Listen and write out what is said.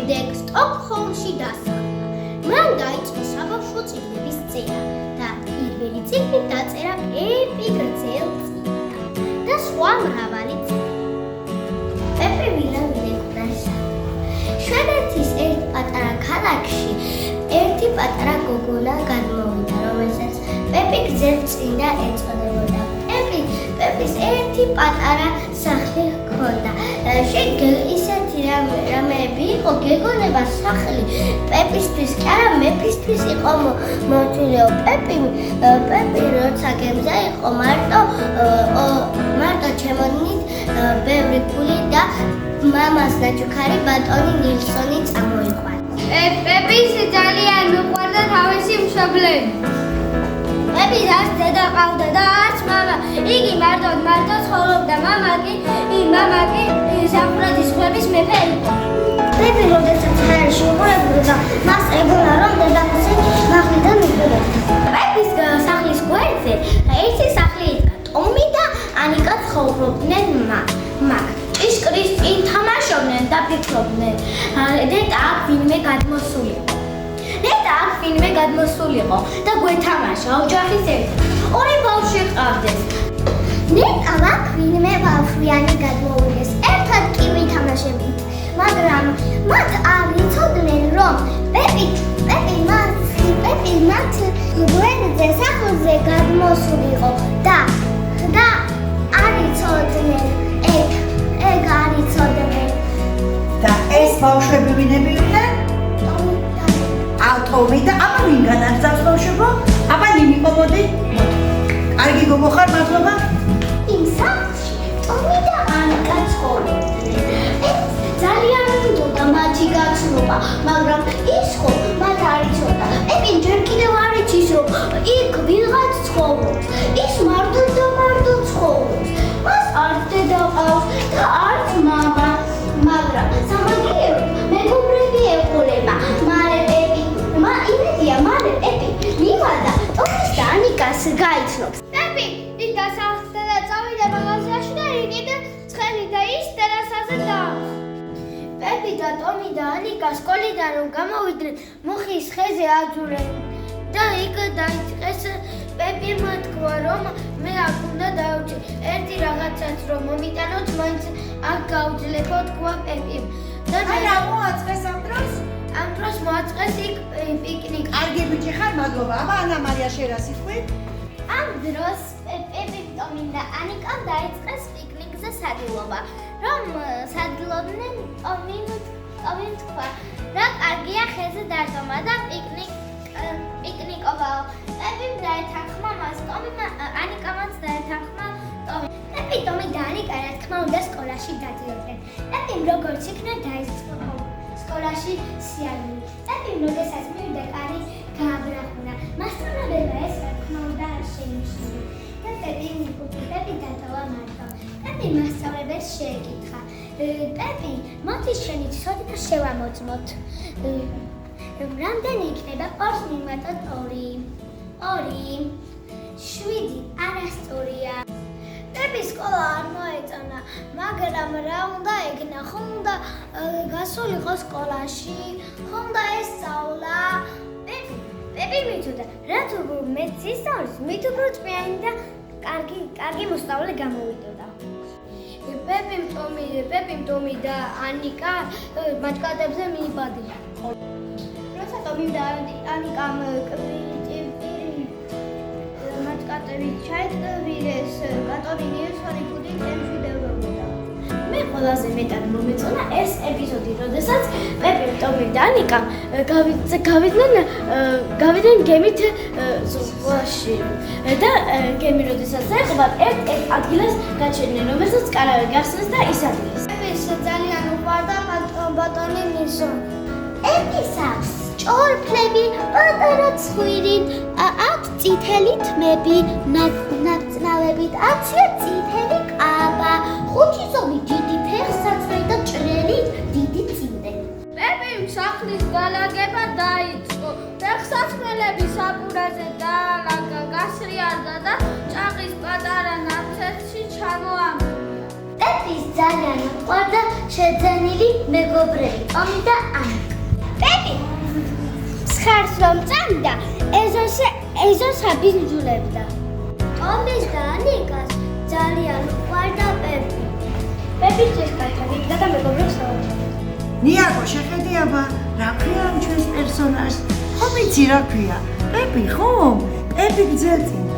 შემდეგ სტოკჰოლმში დასახლდა. მან დაიწყო საბავშვო წიგნების წერა და პირველი წიგნი დაწერა პეპი გრძელწინა და სხვა მრავალი წიგნი. პეპი ვირავინ ეკვდაშა. შვედეთის ერთ პატარა ქალაქში ერთი პატარა გოგონა გადმოვიდა, რომელსაც პეპი გრძელწინა ეწოდებოდა. პეპის ერთი პატარა სახლი ჰქონდა. ისეთი რამეები იყო გეგონება სახლი პეპისთვის კი არა მეფისთვის იყო მოცულეო. პეპი როცა გემზე იყო მარტო ჩემოდნით ბევრი ფული და მამას ნაჩუქარი ბატონი ნილსონი წამოიყვანა. პეპის ძალიან უყვარდა თავისი მშობლები. პეპის არც დედა ყავდა და არც მამა. იგი მარტო ცხოვრობდა. მამა კი საფრანგეთის ზღვების მეფე იყო. პეპი როდესაც ჰაერში უყურებდა, მას ეგონა რომ დედამისი მაღლიდან უყურებდა. პეპის სახლის გვერდზე ერთი სახლი იდგა. ტომი და ანიკა ცხოვრობდნენ მაგ. ჭიშკრის წინ თამაშობდნენ და ფიქრობდნენ. ნეტა აქ ვინმე გადმოსულიყო და გვეთამაშა ოჯახის ერთად. ორი ბავშვი ყავდეს. ნეტამ აქ ვინმე ბავშვიანი გადმოვიდეს. ერთად კი ვითამაშებდით, მაგრამ მათ არ იცოდნენ, რომ პეპი მათ გვერდზე სახლზე გადმოსულიყო და არ იცოდნენ. ეგ არ იცოდნენ. და ეს ბავშვები ვინები იყვნენ? ტომი და აბა ვინ განაგზავს ბავშვებო? აბა ნინიკო მოდი. კარგი გოგო ხარ, მადლობა. იმ სახლში ტომი და ანიკა ცხოვრობდნენ. ძალიან უნდოდა მათი გაცნობა, მაგრამ ის ხო მათ არ იცოდა. პეპი ჯერ კიდევ არ იცის, რომ იქ ვიღაც ცხოვრობს. ის მარტო ცხოვრობს. მას არც დედა ყავს და არც მამა, მაგრამ სამაგიეროდ მეგობრები ეყოლება. მალე პეპი მივიდა ტომის და ანიკას გაიცნობს. პეპი ის დასახლდა და წავიდა ბაღაზიაში და რიგით ცხელი და ის ტერასაზე დაამხო. პეპი და ტომი და ანიკა სკოლიდან რომ გამოვიდნენ, მუხის ხეზე აძურენ და იქ დაიწყეს პეპიმ თქვა, რომ მე აქ უნდა დავჭი ერთი რაღაცაც რომ მომიტანოთ, მაინც აქ გავძლებო, თქვა პეპიმ. რა მოაწყეს ამ დროს? ამ დროს მოაწყეს იქ პიკნიკი. კარგი ბიჭი ხარ, მადლობა. აბა ანა მარია შენ რა სიტყვი? ამ დროს პეპი, ტომი და ანიკამ დაიწყეს პიკნიკზე სადილობა. რომ სადილობდნენ, ტომიმ თქვა, რა კარგია ხეზე დარდომა და პიკნიკობაო. პეპიმ დაეთანხმა მას, ანიკამაც დაეთანხმა ტომი. პეპი, ტომი და ანიკა რა თქმა უნდა სკოლაში დადიოდნენ. პეპიმ როგორც იქნა დაიწყო სკოლაში სიარული. პეპიმ როდესაც მივიდა კარი გააბრახუნა. მასწავლებელმა ეს რა თქმა უნდა არ შეიმჩნია. და პეპი დატოვა მარტო. პეპი მასწავლებელს შეეკითხა. პეპი, მოდი შენი ცოტა და შევამოწმოთ. რამდენი იქნება 2 მივუმატოთ 2? 7 არასწორია. პეპი სკოლა არ მოეწონა, მაგრამ რა უნდა ეგნა, ხომ უნდა გასულიყო სკოლაში, ხომ უნდა ესწავლა. პეპი მიცოდა, რაც უფრო მეც ისწავლის, მით უფრო ჭკვიანი და კარგი მოსწავლე გამოვიდოდა. პეპიმ, ტომი და ანიკა მაჭკადებზე მიიბადნენ. როცა ტომი და ანიკამ მაჭკადებით ჩაეტკბილეს, ბატონი ნილსონი ფუძით ემშვიდობოდა. მე ყველაზე მეტად მომეწონა ეს ეპიზოდი, როდესაც პეპიმ, ტომი და ანიკამ გავიდნენ გემით ზღვაში და გემი როდესაც დაეყობა, ერთ ადგილას გაჩერდნენ, რომელსაც კარავე გახსნეს და ისადგეს. პეპის ძალიან უყვარდა ბატონი ნილსონი. პეპის აქვს ჭორფლები, პატარა ცხვირი, აქვს წითელი თმები, ნაწნავებით, აცია წითელი კაბა, 5 ზომი დიდი ფეხსაცმელი და ჭრელით დიდი წინდე. პეპიმ სახლის განლაგება დაიწყო. ფეხსაცმელები საბურაზე დაალაგა, გასრიალდა და ჭაღის პატარა ნავთებში ჩამოამოვა. პეპის ძალიან უყვარდა შეძენილი მეგობრები ტომი და ანიკა. პეპი სხარს რომ წამდა ეზოს აბინძულებდა. ტომის და ანიკას ძალიან უყვარდა პეპი. პეპი შეხვდა და მეგობრებს საუბრობდა. ნიაკო შეხედე აბა რა ქვია ამ ჩვენს პერსონაჟს? ხომ იცი რა ქვია? პეპი ხომ? პეპი გძელწინ